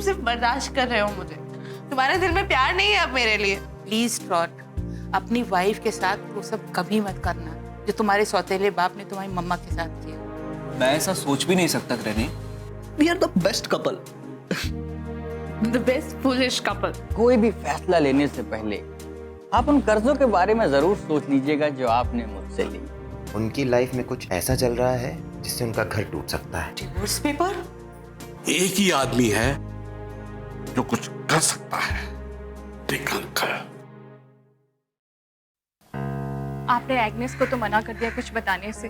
सिर्फ बर्दाश्त कर रहे हो मुझे। तुम्हारे दिल में प्यार नहीं है अब मेरे लिए। प्लीज ट्रॉट, अपनी वाइफ के साथ वो सब कभी मत करना जो तुम्हारे सौतेले बाप ने तुम्हारी मम्मा के साथ किया। मैं ऐसा सोच भी नहीं सकता granny. We are the best couple. The best foolish couple. कोई भी फैसला लेने से पहले आप उन कर्जों के बारे में जरूर सोच लीजिएगा जो आपने मुझसे ली। उनकी लाइफ में कुछ ऐसा चल रहा है जिससे उनका घर टूट सकता है। Divorce paper? एक ही आदमी है जो कुछ कर सकता है, ठीक अंकल। आपने एग्नेस को तो मना कर दिया कुछ बताने से,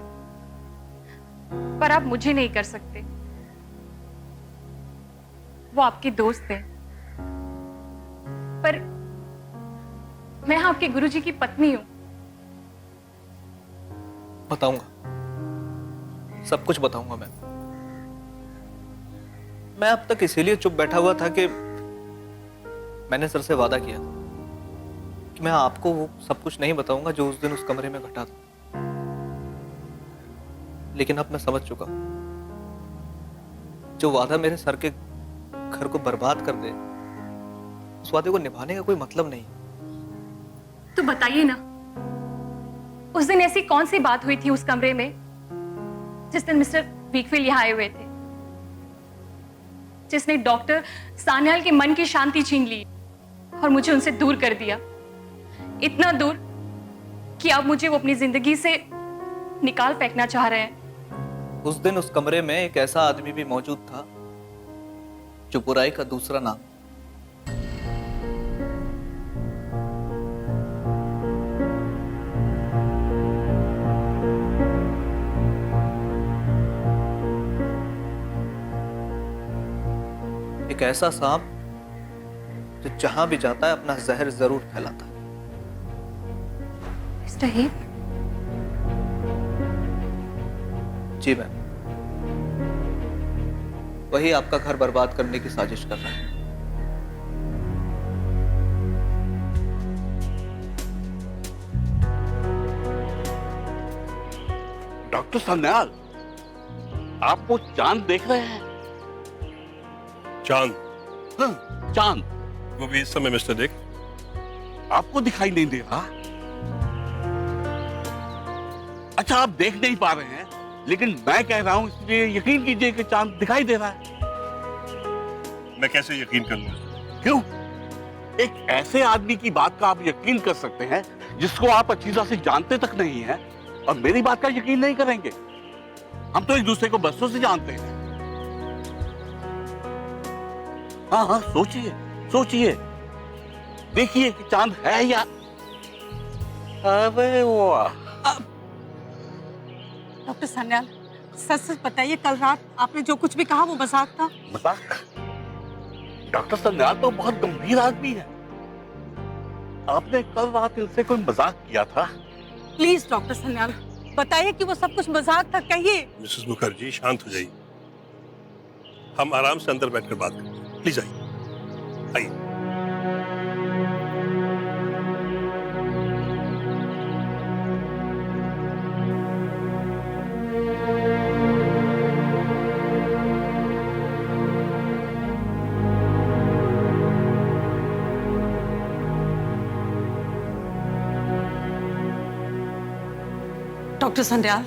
पर आप मुझे नहीं कर सकते। वो आपकी दोस्त है, पर मैं आपके गुरुजी की पत्नी हूं। बताऊंगा, सब कुछ बताऊंगा मैं अब तक इसीलिए चुप बैठा हुआ था कि मैंने सर से वादा किया था कि मैं आपको वो सब कुछ नहीं बताऊंगा जो उस दिन उस कमरे में घटा था। लेकिन अब मैं समझ चुका हूं, जो वादा मेरे सर के घर को बर्बाद कर दे, उस वादे को निभाने का कोई मतलब नहीं। तो बताइए ना, उस दिन ऐसी कौन सी बात हुई थी उस कमरे में जिस दिन मिस्टर वीकफील्ड यहाँ आए हुए थे, जिसने डॉक्टर सान्याल के मन की शांति छीन ली और मुझे उनसे दूर कर दिया, इतना दूर कि अब मुझे वो अपनी जिंदगी से निकाल फेंकना चाह रहे हैं। उस दिन उस कमरे में एक ऐसा आदमी भी मौजूद था जो बुराई का दूसरा नाम। एक ऐसा सांप जो जहां भी जाता है अपना जहर जरूर फैलाता है। Mister heap? जी मैम, वही आपका घर बर्बाद करने की साजिश कर रहा है। डॉक्टर सान्याल, आप वो चांद देख रहे हैं? चांद? हाँ, चांद। वो भी इस समय मिस्टर देख। आपको दिखाई नहीं दे रहा? अच्छा, आप देख नहीं पा रहे हैं, लेकिन मैं कह रहा हूं, इसलिए यकीन कीजिए कि चांद दिखाई दे रहा है। मैं कैसे यकीन कर लूं? क्यों? एक ऐसे आदमी की बात का आप यकीन कर सकते हैं जिसको आप अच्छी तरह से जानते तक नहीं हैं, और मेरी बात का यकीन नहीं करेंगे? हम तो एक दूसरे को बरसों से जानते हैं। हाँ हाँ, सोचिए सोचिए, देखिए कि चांद है या। अरे वाह। डॉक्टर सान्याल, सच सच बताइए, कल रात आपने जो कुछ भी कहा वो मजाक था? मजाक? डॉक्टर सान्याल तो बहुत गंभीर आदमी है। आपने कल रात इनसे कोई मजाक किया था? प्लीज डॉक्टर सान्याल, बताइए कि वो सब कुछ मजाक था, कहिए। मिसेस मुखर्जी, शांत हो जाइए। हम आराम से अंदर बैठकर बात करते हैं। प्लीज आइए आइए। डॉक्टर सान्याल,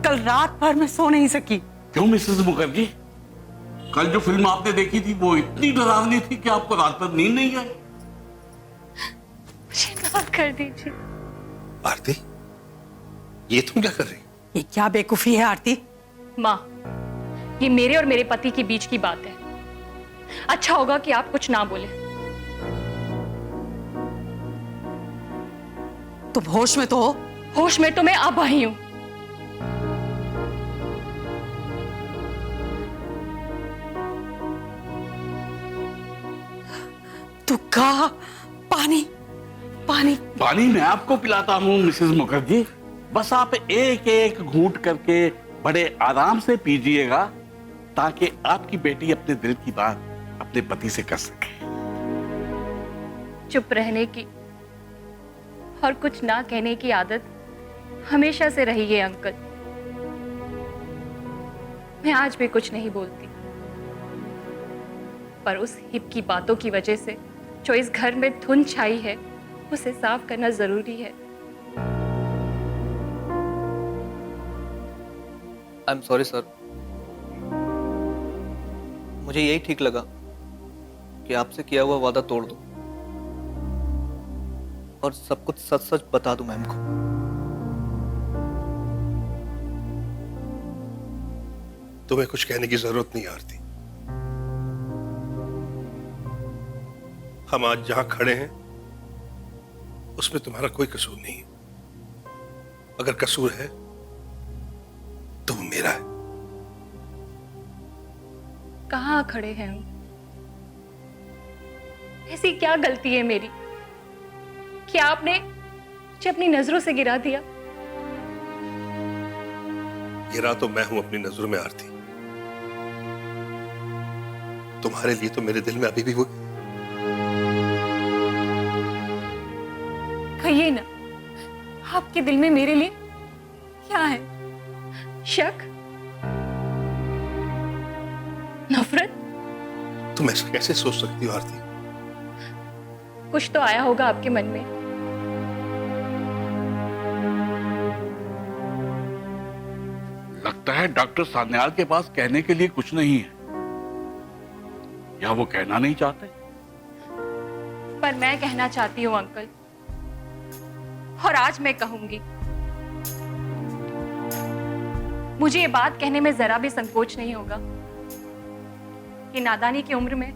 कल रात भर मैं सो नहीं सकी। क्यों मिसेस मुखर्जी? कल जो फिल्म आपने देखी थी वो इतनी डरावनी थी कि आपको रात भर नींद नहीं आई? मुझे माफ कर दीजिए। आरती, ये तुम क्या कर रही? ये क्या बेवकूफी है आरती? माँ, ये मेरे और मेरे पति के बीच की बात है। अच्छा होगा कि आप कुछ ना बोले। तुम होश में तो हो? होश में तो मैं अब आई हूं। तू कहा पानी पानी पानी मैं आपको पिलाता हूँ मिसेस मुखर्जी, बस आप एक एक घूंट करके बड़े आराम से पीजिएगा, ताकि आपकी बेटी अपने दिल की बात अपने पति से कर सके। चुप रहने की और कुछ ना कहने की आदत हमेशा से रही है अंकल। मैं आज भी कुछ नहीं बोलती। पर उस हिप की बातों की वजह से जो इस घर में धुंध छाई है, उसे साफ करना जरूरी है। आई एम सॉरी सर, मुझे यही ठीक लगा कि आपसे किया हुआ वादा तोड़ दूं और सब कुछ सच सच बता दूं मैम को। तुम्हें कुछ कहने की जरूरत नहीं आरती। हम आज जहां खड़े हैं उसमें तुम्हारा कोई कसूर नहीं है। अगर कसूर है तो वो मेरा है। कहाँ खड़े हैं हम? ऐसी क्या गलती है मेरी कि आपने मुझे अपनी नजरों से गिरा दिया? गिरा तो मैं हूं अपनी नजरों में आरती। तुम्हारे लिए तो मेरे दिल में अभी भी वो कहिए ना, आपके दिल में मेरे लिए क्या है? शक? नफरत? तुम ऐसा कैसे सोच सकती हो आरती? कुछ तो आया होगा आपके मन में। लगता है डॉक्टर सान्याल के पास कहने के लिए कुछ नहीं है, या वो कहना नहीं चाहते। पर मैं कहना चाहती हूँ अंकल, और आज मैं कहूंगी। मुझे ये बात कहने में जरा भी संकोच नहीं होगा कि नादानी की उम्र में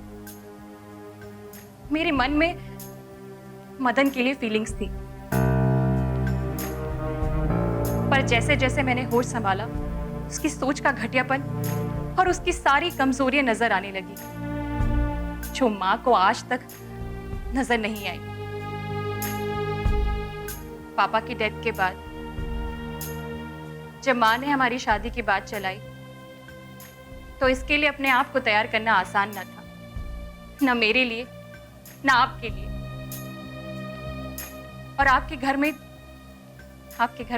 मेरे मन में मदन के लिए फीलिंग्स थी, पर जैसे जैसे मैंने होश संभाला, उसकी सोच का घटियापन और उसकी सारी कमजोरियां नजर आने लगी, जो मां को आज तक नजर नहीं आई। पापा की डेथ के बाद जब मां ने हमारी शादी की बात चलाई, तो इसके लिए अपने आप को तैयार करना आसान न था, ना मेरे लिए ना आपके लिए। और आपके घर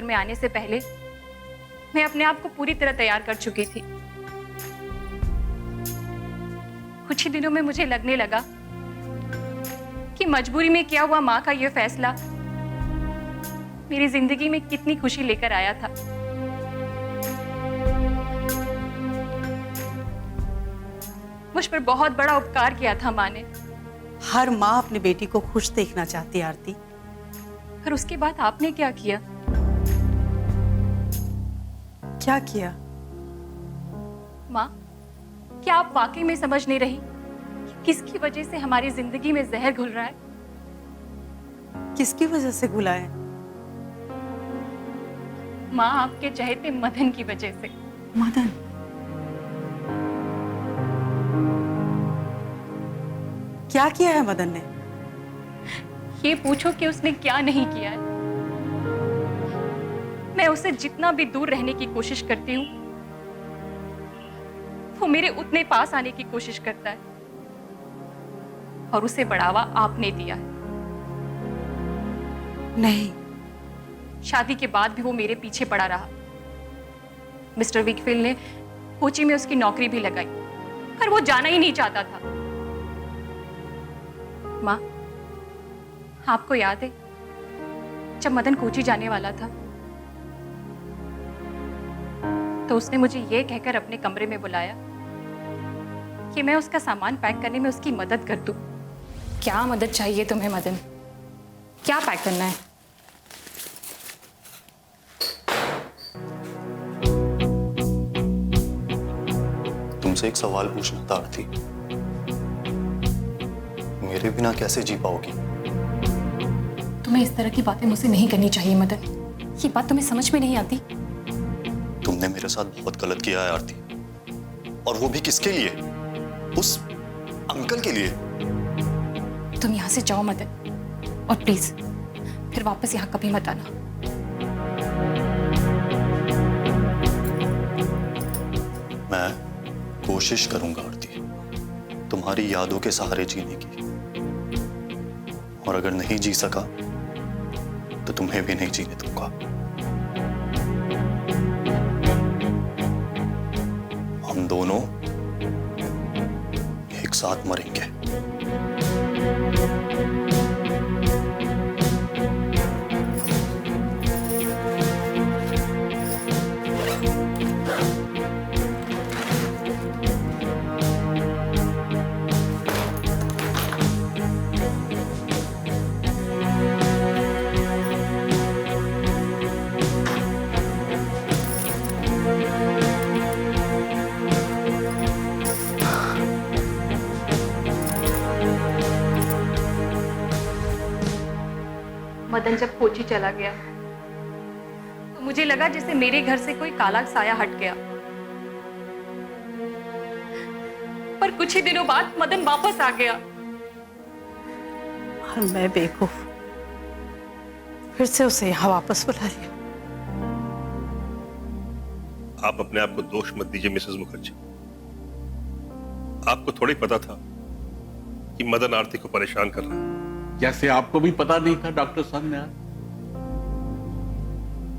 में आने से पहले मैं अपने आप को पूरी तरह तैयार कर चुकी थी। कुछ ही दिनों में मुझे लगने लगा कि मजबूरी में किया हुआ मां का यह फैसला मेरी जिंदगी में कितनी खुशी लेकर आया था। मुझ पर बहुत बड़ा उपकार किया था मां ने। हर माँ अपनी बेटी को खुश देखना चाहती है आरती। पर उसके बाद आपने क्या किया? क्या किया? मां, क्या आप वाकई में समझ नहीं रही कि किसकी वजह से हमारी जिंदगी में जहर घुल रहा है? किसकी वजह से घुला है? मां, आपके चहेते मदन की वजह से। मदन? क्या किया है मदन ने? ये पूछो कि उसने क्या नहीं किया है। मैं उसे जितना भी दूर रहने की कोशिश करती हूँ, वो मेरे उतने पास आने की कोशिश करता है, और उसे बढ़ावा आपने दिया है। नहीं, शादी के बाद भी वो मेरे पीछे पड़ा रहा। मिस्टर विकफील्ड ने कोची में उसकी नौकरी भी लगाई, पर वो जाना ही नहीं चाहता था। माँ, आपको याद है जब मदन कोची जाने वाला था, तो उसने मुझे ये कहकर अपने कमरे में बुलाया कि मैं उसका सामान पैक करने में उसकी मदद कर दूं। क्या मदद चाहिए तुम्हें मदन? क्या पैक करना है? तुमसे एक सवाल पूछना था आरती। मेरे बिना कैसे जी पाओगी? तुम्हें इस तरह की बातें मुझसे नहीं करनी चाहिए मदन। ये बात तुम्हें समझ में नहीं आती। तुमने मेरे साथ बहुत गलत किया है आरती, और वो भी किसके लिए? उस अंकल के लिए। तुम यहाँ से जाओ मदन, और प्लीज फिर वापस यहाँ कभी मत आना। मैं कोशिश करूंगा आरती, तुम्हारी यादों के सहारे जीने की, और अगर नहीं जी सका तो तुम्हें भी नहीं जीने दूंगा। हम दोनों एक साथ मरेंगे। मदन जब कोची चला गया तो मुझे लगा जैसे मेरे घर से कोई काला साया हट गया। पर कुछ ही दिनों बाद मदन वापस आ गया। और मैं बेवकूफ फिर से उसे यहाँ वापस बुला लिया। आप अपने आप को दोष मत दीजिए मिसेस मुखर्जी। आपको थोड़ी पता था कि मदन आरती को परेशान कर रहा है। जैसे आपको भी पता नहीं था डॉक्टर सान्याल।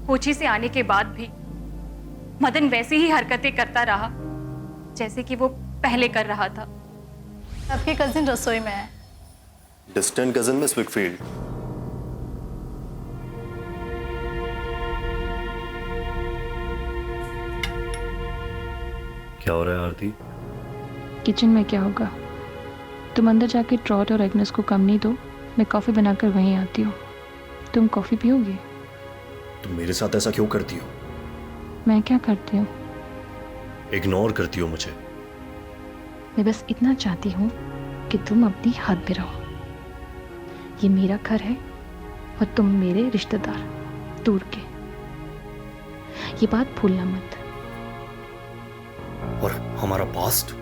कोची से आने के बाद भी मदन वैसी ही हरकतें करता रहा जैसे कि वो पहले कर रहा था। आपके कजिन रसोई में है। Distant cousin miss Wickfield. क्या हो रहा है आरती? किचन में क्या होगा? तुम अंदर जाके ट्रॉट और एग्नेस को कम नहीं दो, मैं कॉफ़ी बनाकर वहीं आती हूँ। तुम कॉफ़ी पियोगी? तुम मेरे साथ ऐसा क्यों करती हो? मैं क्या करती हूँ? इग्नोर करती हो मुझे। मैं बस इतना चाहती हूँ कि तुम अपनी हद में रहो। ये मेरा घर है और तुम मेरे रिश्तेदार दूर के। ये बात भूलना मत। और हमारा पास्ट?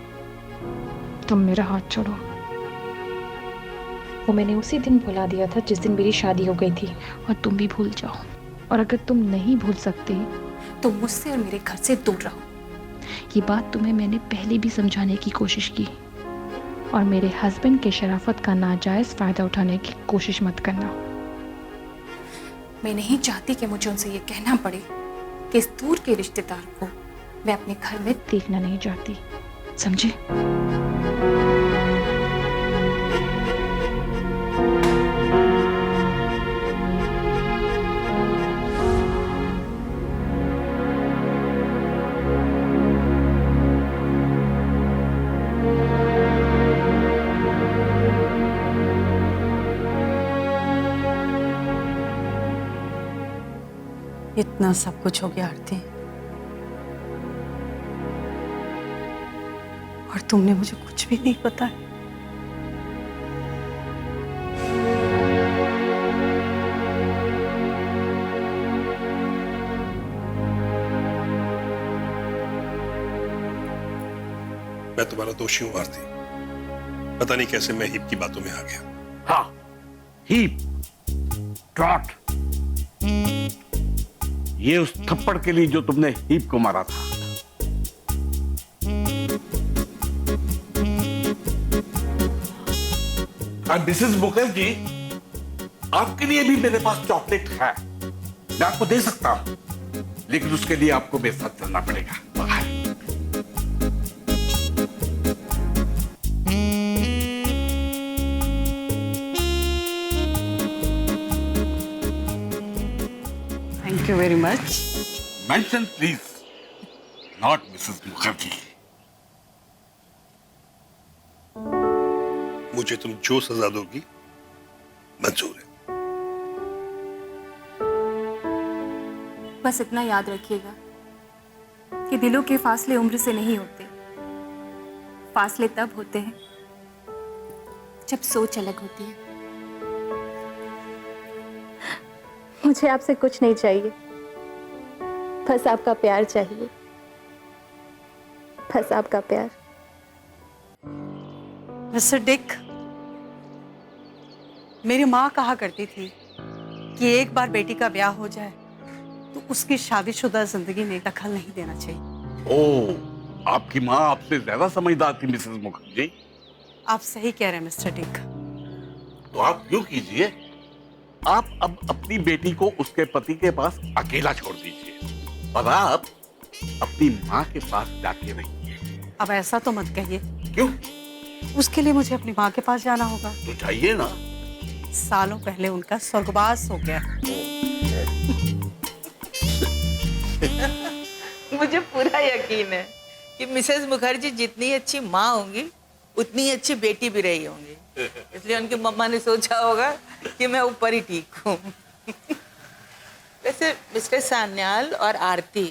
तुम मेरा हाथ छोड़ो। वो मैंने उसी दिन भुला दिया था जिस दिन मेरी शादी हो गई थी, और तुम भी भूल जाओ। और अगर तुम नहीं भूल सकते तो मुझसे और मेरे घर से दूर रहो। ये बात तुम्हें मैंने पहले भी समझाने की कोशिश की, और मेरे हस्बैंड के शराफत का नाजायज फायदा उठाने की कोशिश मत करना। मैं नहीं चाहती कि मुझे उनसे ये कहना पड़े कि इस दूर के रिश्तेदार को मैं अपने घर में देखना नहीं चाहती, समझे? इतना सब कुछ हो गया आरती, और तुमने मुझे कुछ भी नहीं बताया। मैं तुम्हारा दोषी हूं आरती। पता नहीं कैसे मैं हीप की बातों में आ गया। हाँ, हीप, ट्रॉट, ये उस थप्पड़ के लिए जो तुमने हीप को मारा था। मिसेस मुखर्जी, आपके लिए भी मेरे पास चॉकलेट है, मैं आपको दे सकता हूं, लेकिन उसके लिए आपको मेरे साथ चलना पड़ेगा बाहर। Thank you very much. Mention please, not Mrs Mukherjee. मुझे तुम जो सजा दोगी मंजूर है। बस इतना याद रखिएगा कि दिलों के फासले उम्र से नहीं होते। फासले तब होते हैं जब सोच अलग होती है। मुझे आपसे कुछ नहीं चाहिए, बस आपका प्यार चाहिए, बस आपका प्यार। मिस्टर डिक, मेरी माँ कहा करती थी कि एक बार बेटी का ब्याह हो जाए तो उसकी शादीशुदा जिंदगी में दखल नहीं देना चाहिए। ओह, आपकी माँ आपसे ज्यादा समझदार थी मिसेस मुखर्जी। आप सही कह रहे हैं मिस्टर डिक। तो आप यूं कीजिए, आप अब अपनी बेटी को उसके पति के पास अकेला छोड़ दीजिए और आप अपनी माँ के पास जाके रहिए। अब ऐसा तो मत कहिए। क्यों? उसके लिए मुझे अपनी माँ के पास जाना होगा। तो जाइए ना। सालों पहले उनका स्वर्गवास हो गया। मुझे पूरा यकीन है कि मिसेस मुखर्जी जितनी अच्छी माँ होंगी उतनी अच्छी बेटी भी रही होंगी, इसलिए उनकी मम्मा ने सोचा होगा कि मैं ऊपर ही ठीक हूँ। वैसे मिस्टर सान्याल और आरती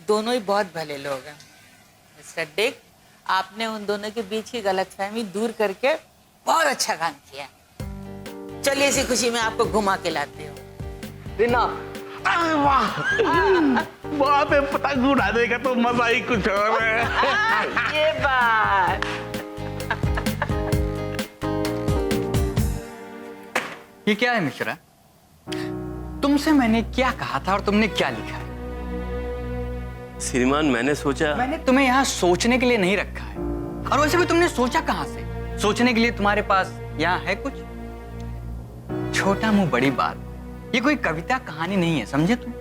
दोनों ही बहुत भले लोग हैं। मिस्टर डिक, आपने उन दोनों के बीच की गलतफहमी दूर करके बहुत अच्छा काम किया। चलिए इसी खुशी में आपको घुमा के लाते हो। रीना, अरे वाह, वहां पे पतंग उड़ाने का तो मजा ही कुछ और है। ये बात। ये क्या है मिश्रा? तुमसे मैंने क्या कहा था और तुमने क्या लिखा है? श्रीमान मैंने सोचा, मैंने तुम्हें यहाँ सोचने के लिए नहीं रखा है। और वैसे भी तुमने सोचा कहाँ से? सोचने के लिए तुम्हारे पास यहाँ है कुछ? छोटा मुंह बड़ी बात, ये कोई कविता कहानी नहीं है, समझे तुम?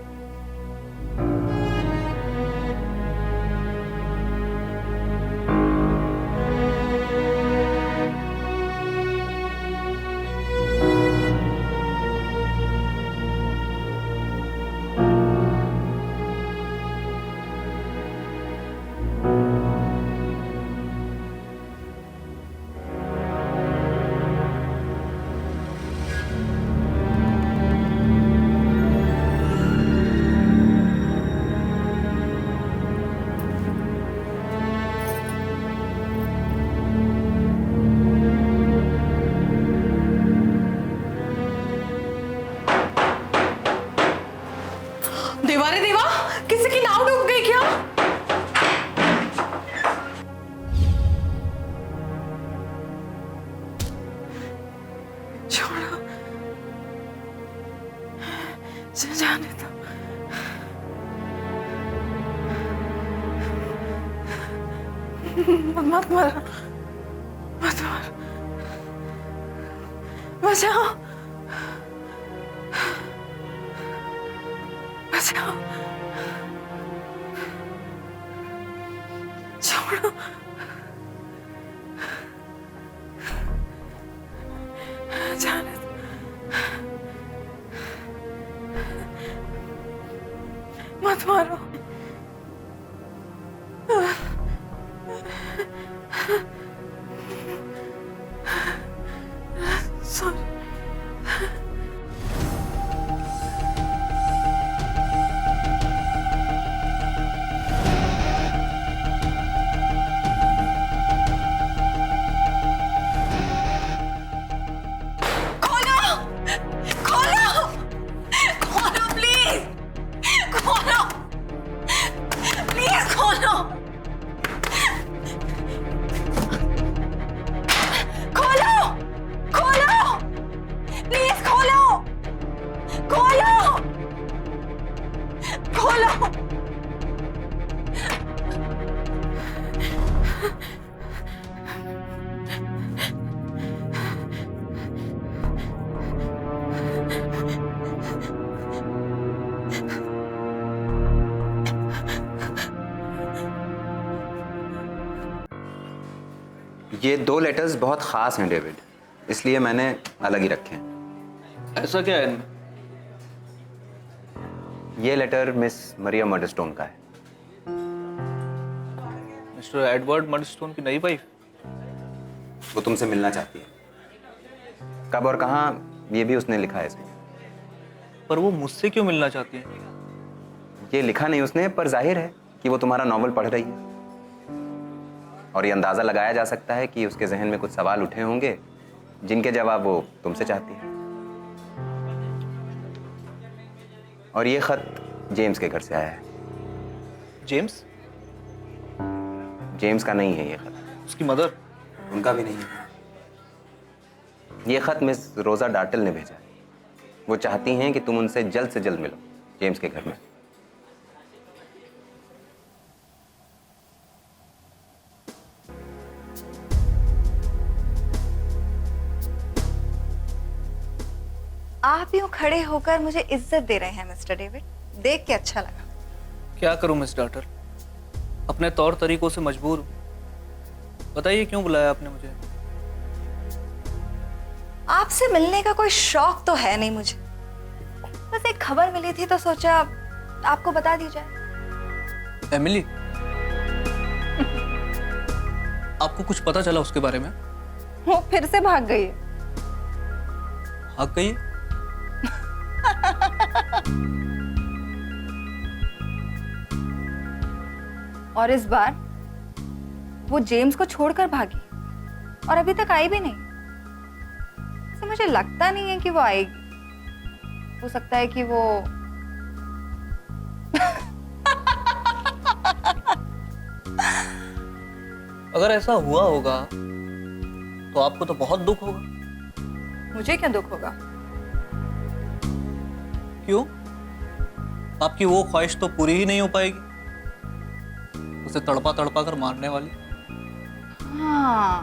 देवा रे देवा, किसी की नाव डूब गई क्या? छोड़ो, जाने दो। मत मारो, मत मारो, बचाओ, बचाओ, छोड़ो, जाने दो, मत मारो। सॉरी। ये 2 लेटर्स बहुत ख़ास हैं डेविड, इसलिए मैंने अलग ही रखे हैं। ऐसा क्या है इनमें? ये लेटर मिस मरिया मर्डरस्टोन का है। मिस्टर एडवर्ड मर्डरस्टोन की नई वाइफ? वो तुमसे मिलना चाहती है। कब और कहाँ ये भी उसने लिखा है इसमें। पर वो मुझसे क्यों मिलना चाहती है? ये लिखा नहीं उसने, पर जाहिर है कि वो तुम्हारा नॉवल पढ़ रही है और ये अंदाज़ा लगाया जा सकता है कि उसके जहन में कुछ सवाल उठे होंगे जिनके जवाब वो तुमसे चाहती है। और ये खत जेम्स के घर से आया है। जेम्स? जेम्स का नहीं है ये खत। उसकी मदर? उनका भी नहीं है। ये खत मिस रोजा डार्टल ने भेजा है। वो चाहती हैं कि तुम उनसे जल्द मिलो जेम्स के घर में। आप यूं खड़े होकर मुझे इज्जत दे रहे हैं मिस्टर डेविड, देख के अच्छा लगा। क्या करूं मिस डार्टल, अपने तौर तरीकों से मजबूर हूं। बताइए क्यों बुलाया आपने मुझे? आपसे मिलने का कोई शौक तो है नहीं मुझे, बस एक खबर मिली थी तो सोचा आपको बता दी जाए। एमिली, आपको कुछ पता चला उसके बारे में? वो फिर से भाग गई है। भाग गई? और इस बार वो जेम्स को छोड़कर भागी और अभी तक आई भी नहीं। तो मुझे लगता नहीं है कि वो आएगी। हो सकता है कि वो अगर ऐसा हुआ होगा तो आपको तो बहुत दुख होगा। मुझे क्या दुख होगा? क्यों? आपकी वो ख्वाहिश तो पूरी ही नहीं हो पाएगी, उसे तड़पा तड़पा कर मारने वाली। हाँ,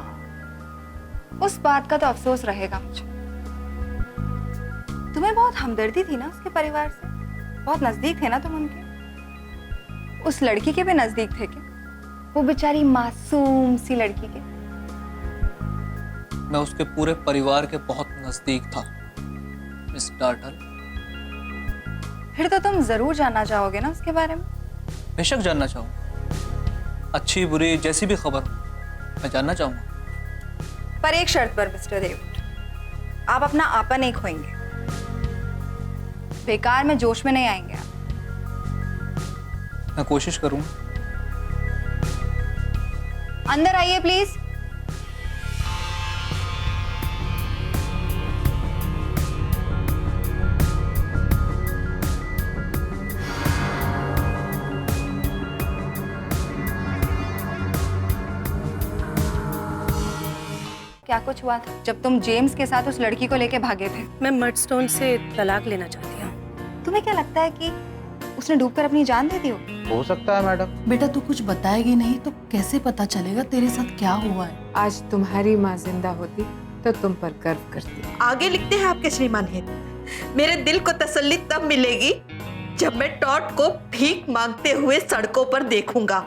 उस बात का तो अफसोस रहेगा मुझे। तुम्हें बहुत हमदर्दी थी ना उसके परिवार से, बहुत नजदीक थे ना तुम उनके। उस लड़की के भी नजदीक थे क्या? वो बेचारी मासूम सी लड़की के। मैं उसके पूरे परिवार के बहुत नजदीक था मिस डार्टल। फिर तो तुम जरूर जानना चाहोगे ना उसके बारे में। बेशक जानना चाहूंगा, अच्छी बुरी जैसी भी खबर हो मैं जानना चाहूंगा। पर एक शर्त पर मिस्टर डेविड, आप अपना आपा नहीं खोएंगे, बेकार में जोश में नहीं आएंगे आप। मैं कोशिश करूंगा। अंदर आइए प्लीज। क्या कुछ हुआ था जब तुम जेम्स के साथ उस लड़की को लेके भागे थे? मैं मडस्टोन से तलाक लेना चाहती हूँ। तुम्हें क्या लगता है कि उसने डूबकर अपनी जान दे दी हो सकता है मैडम। बेटा तू कुछ बताएगी नहीं तो कैसे पता चलेगा तेरे साथ क्या हुआ है? आज तुम्हारी माँ जिंदा होती तो तुम पर गर्व करती। आगे लिखते हैं आपके श्रीमान हित। मेरे दिल को तसल्ली तब मिलेगी जब मैं टॉट को भीख मांगते हुए सड़कों पर देखूंगा।